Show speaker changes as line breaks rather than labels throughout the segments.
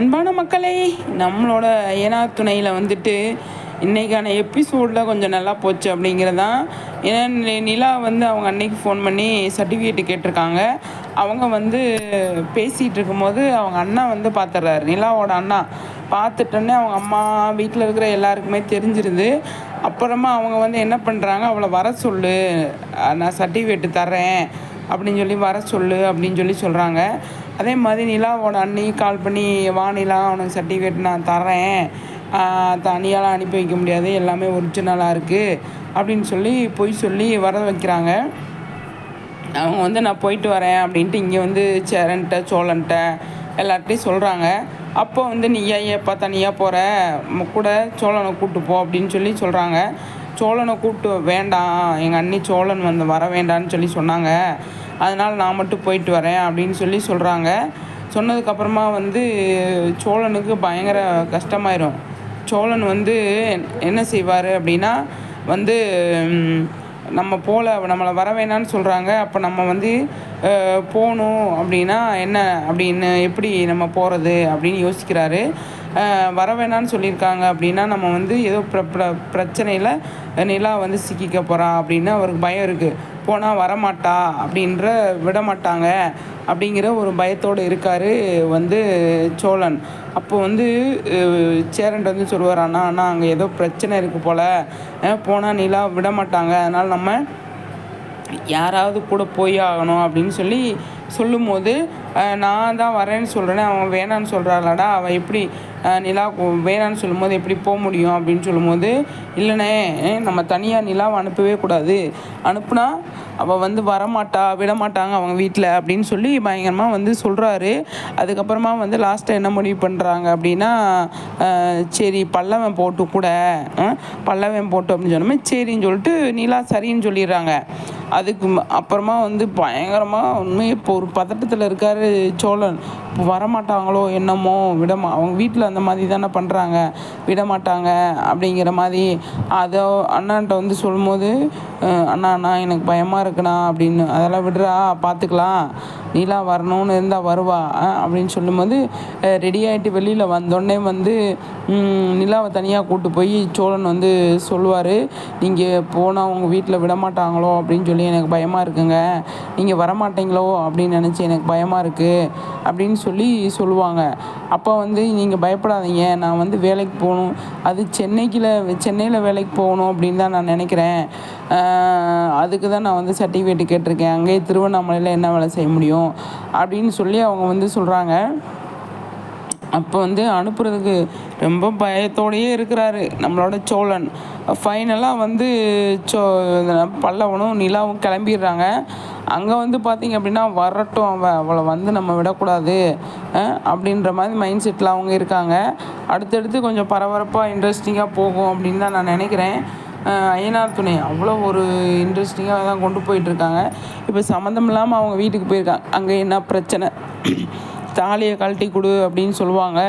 அன்பான மக்களே, நம்மளோட ஏனார் துணையில் வந்துட்டு இன்றைக்கான எபிசோடில் கொஞ்சம் நல்லா போச்சு அப்படிங்கிறதான். ஏன்னா நிலா வந்து அவங்க அன்னைக்கு ஃபோன் பண்ணி சர்டிஃபிகேட்டு கேட்டிருக்காங்க. அவங்க வந்து பேசிகிட்டு இருக்கும்போது அவங்க அண்ணா வந்து பார்த்துட்றாரு. நிலாவோட அண்ணா பார்த்துட்டோன்னே அவங்க அம்மா வீட்டில் இருக்கிற எல்லாருக்குமே தெரிஞ்சிருது. அப்புறமா அவங்க வந்து என்ன பண்ணுறாங்க, அவளை வர சொல்லு, நான் சர்டிஃபிகேட்டு தர்றேன் அப்படின்னு சொல்லி வர சொல்லு அப்படின்னு சொல்லி சொல்கிறாங்க. அதே மாதிரி நிலாவோட அண்ணி கால் பண்ணி, வா நிலா, அவனுக்கு சர்டிஃபிகேட் நான் தரேன், தனியாலாம் அனுப்பி வைக்க முடியாது, எல்லாமே ஒரிஜினலாக இருக்குது அப்படின்னு சொல்லி பொய் சொல்லி வர வைக்கிறாங்க. அவங்க வந்து நான் போயிட்டு வரேன் அப்படின்ட்டு இங்கே வந்து சேரன்ட்ட சோழன்ட்ட எல்லார்ட்டையும் சொல்கிறாங்க. அப்போ வந்து நீ ஏப்பா தனியாக போகிற, கூட சோழனை கூப்பிட்டு போ அப்படின்னு சொல்லி சொல்கிறாங்க. சோழனை கூப்பிட்டு வேண்டாம், எங்கள் அண்ணி சோழன் வந்து வர வேண்டான்னு சொல்லி சொன்னாங்க, அதனால் நான் மட்டும் போயிட்டு வரேன் அப்படின்னு சொல்லி சொல்கிறாங்க. சொன்னதுக்கப்புறமா வந்து சோழனுக்கு பயங்கர கஷ்டமாயிரும். சோழன் வந்து என்ன செய்வார் அப்படின்னா வந்து நம்மளை வர வேணான்னு சொல்கிறாங்க, அப்போ நம்ம வந்து போகணும் அப்படின்னா என்ன அப்படின்னு எப்படி நம்ம போகிறது அப்படின்னு யோசிக்கிறாரு. வர வேணான்னு சொல்லியிருக்காங்க அப்படின்னா நம்ம வந்து ஏதோ பிரச்சனையில் நிலா வந்து சிக்கிக்க போகிறா அப்படின்னு அவருக்கு பயம் இருக்குது. போனால் வரமாட்டா அப்படின்ற விட மாட்டாங்க அப்படிங்கிற ஒரு பயத்தோடு இருக்கார் வந்து சோழன். அப்போ வந்து சேரன்ட்டு வந்து சொல்லுவார், அண்ணா அங்கே ஏதோ பிரச்சனை இருக்குது போல், போனால் நிலா விட மாட்டாங்க, அதனால் நம்ம யாராவது கூட போய் ஆகணும் அப்படின்னு சொல்லி சொல்லும்போது, நான் தான் வரேன்னு சொல்கிறேனே, அவன் வேணான்னு சொல்கிறாளாடா, அவள் எப்படி நிலா வேணான்னு சொல்லும்போது எப்படி போக முடியும் அப்படின்னு சொல்லும்போது, இல்லைண்ணே நம்ம தனியாக நிலாவை அனுப்பவே கூடாது, அனுப்புனா அவள் வந்து வரமாட்டா, விடமாட்டாங்க அவங்க வீட்டில் அப்படின்னு சொல்லி பயங்கரமாக வந்து சொல்கிறாரு. அதுக்கப்புறமா வந்து லாஸ்ட்டாக என்ன முடிவு பண்ணுறாங்க அப்படின்னா, சரி பல்லவன் போட்டு கூட, பல்லவன் போட்டு அப்படின்னு சொன்னோமே சரின்னு சொல்லிட்டு நிலா சரின்னு சொல்லிடுறாங்க. அதுக்கு அப்புறமா வந்து பயங்கரமாக உண்மையை இப்போ ஒரு பதட்டத்தில் இருக்கார் சோழன். இப்போ வரமாட்டாங்களோ என்னமோ, அவங்க வீட்டில் அந்த மாதிரி தானே பண்ணுறாங்க, விடமாட்டாங்க அப்படிங்கிற மாதிரி. அதை அண்ணான்ட்ட வந்து சொல்லும்போது, அண்ணா எனக்கு பயமாக இருக்குண்ணா அப்படின்னு, அதெல்லாம் விடுறா பார்த்துக்கலாம், நிலா வரணும்னு இருந்தால் வருவா அப்படின்னு சொல்லும்போது, ரெடி ஆகிட்டு வெளியில் வந்தோடனே வந்து நிலாவை தனியாக கூப்பிட்டு போய் சோழன் வந்து சொல்லுவார், நீங்கள் போனால் உங்கள் வீட்டில் விடமாட்டாங்களோ அப்படின்னு சொல்லி எனக்கு பயமாக இருக்குங்க, நீங்கள் வரமாட்டீங்களோ அப்படின்னு நினச்சி எனக்கு பயமாக இருக்குது அப்படின்னு சொல்லி சொல்லுவாங்க. அப்போ வந்து நீங்கள் பயப்படாதீங்க, நான் வந்து வேலைக்கு போகணும், அது சென்னையில் வேலைக்கு போகணும் அப்படின்னு தான் நான் நினைக்கிறேன், அதுக்கு தான் நான் வந்து சர்டிஃபிகேட்டு கேட்டிருக்கேன், அங்கேயே திருவண்ணாமலையில் என்ன வேலை செய்ய முடியும் அப்படின்னு சொல்லி அவங்க வந்து சொல்கிறாங்க. அப்போ வந்து அனுப்புறதுக்கு ரொம்ப பயத்தோடையே இருக்கிறாரு நம்மளோட சோழன். ஃபைனலாக வந்து பல்லவனும் நிலாவும் கிளம்பிடுறாங்க. அங்கே வந்து பார்த்திங்க அப்படின்னா வரட்டும், அவளை வந்து நம்ம விடக்கூடாது அப்படின்ற மாதிரி மைண்ட் செட்டில் அவங்க இருக்காங்க. அடுத்தடுத்து கொஞ்சம் பரபரப்பாக இன்ட்ரெஸ்டிங்காக போகும் அப்படின்னு தான் நான் நினைக்கிறேன். ஐயனார் துணை அவ்வளோ ஒரு இன்ட்ரெஸ்டிங்காக தான் கொண்டு போயிட்டுருக்காங்க. இப்போ சம்மந்தம் இல்லாமல் அவங்க வீட்டுக்கு போயிருக்காங்க. அங்கே என்ன பிரச்சனை, தாலியை கழட்டி கொடு அப்படின்னு சொல்லுவாங்க,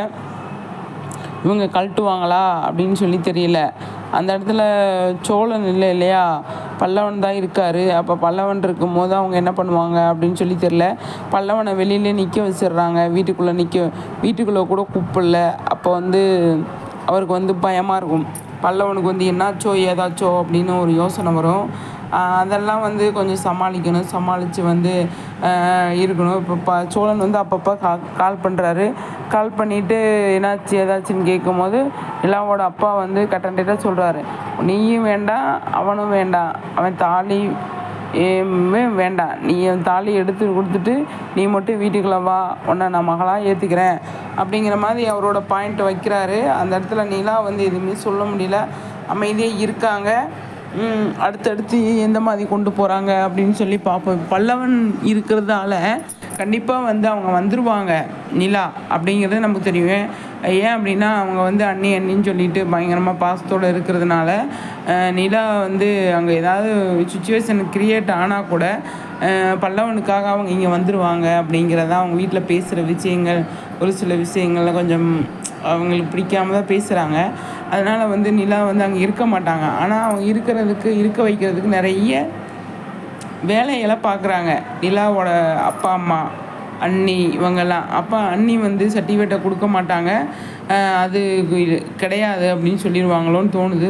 இவங்க கழட்டுவாங்களா அப்படின்னு சொல்லி தெரியல. அந்த இடத்துல சோழன் இல்லை இல்லையா, பல்லவன் தான் இருக்கார். அப்போ பல்லவன் இருக்கும் போது அவங்க என்ன பண்ணுவாங்க அப்படின்னு சொல்லி தெரியல. பல்லவனை வெளியிலே நிற்க வச்சிடுறாங்க, வீட்டுக்குள்ளே கூட கூப்பிடல. அப்போ வந்து அவருக்கு வந்து பயமாக இருக்கும். பல்லவனுக்கு வந்து என்னாச்சோ ஏதாச்சோ அப்படின்னு ஒரு யோசனை வரும். அதெல்லாம் வந்து கொஞ்சம் சமாளித்து வந்து இருக்கணும். இப்போ சோழன் வந்து அப்பப்போ கால் பண்ணுறாரு. கால் பண்ணிவிட்டு என்னாச்சு ஏதாச்சுன்னு கேட்கும்போது நிலாவோட அப்பா வந்து கட்டன்டாக சொல்கிறாரு, நீயும் வேண்டாம் அவனும் வேண்டாம், அவன் தாலி வேண்டாம், நீ என் தாலி எடுத்து கொடுத்துட்டு நீ மட்டும் வீட்டுக்குள்ளே வா, உன்னை நான் மகளாக ஏற்றுக்கிறேன் அப்படிங்கிற மாதிரி அவரோட பாயிண்ட் வைக்கிறாரு. அந்த இடத்துல நிலா வந்து எதுவுமே சொல்ல முடியல, அமைதியாக இருக்காங்க. அடுத்தடுத்து எந்த மாதிரி கொண்டு போகிறாங்க அப்படின்னு சொல்லி பார்ப்போம். பல்லவன் இருக்கிறதால கண்டிப்பாக வந்து அவங்க வந்துடுவாங்க நிலா அப்படிங்கிறது நமக்கு தெரியும். ஏன் அப்படின்னா அவங்க வந்து அண்ணின்னு சொல்லிட்டு பயங்கரமாக பாசத்தோடு இருக்கிறதுனால நிலா வந்து அங்கே ஏதாவது சுச்சுவேஷன் க்ரியேட் ஆனால் கூட பல்லவனுக்காக அவங்க இங்கே வந்துடுவாங்க அப்படிங்கிறத அவங்க வீட்டில் பேசுகிற விஷயங்கள், ஒரு சில விஷயங்கள்ல கொஞ்சம் அவங்களுக்கு பிடிக்காம தான் பேசுகிறாங்க. அதனால் வந்து நிலா வந்து அங்கே இருக்க மாட்டாங்க. ஆனால் அவங்க இருக்க வைக்கிறதுக்கு நிறைய வேலைகளை பார்க்குறாங்க நிலாவோட அப்பா அம்மா. அண்ணி இவங்கெல்லாம். அப்போ அண்ணி வந்து சர்டிஃபிகேட்டை கொடுக்க மாட்டாங்க. அது கிடையாது அப்படின்னு சொல்லிடுவாங்களோன்னு தோணுது.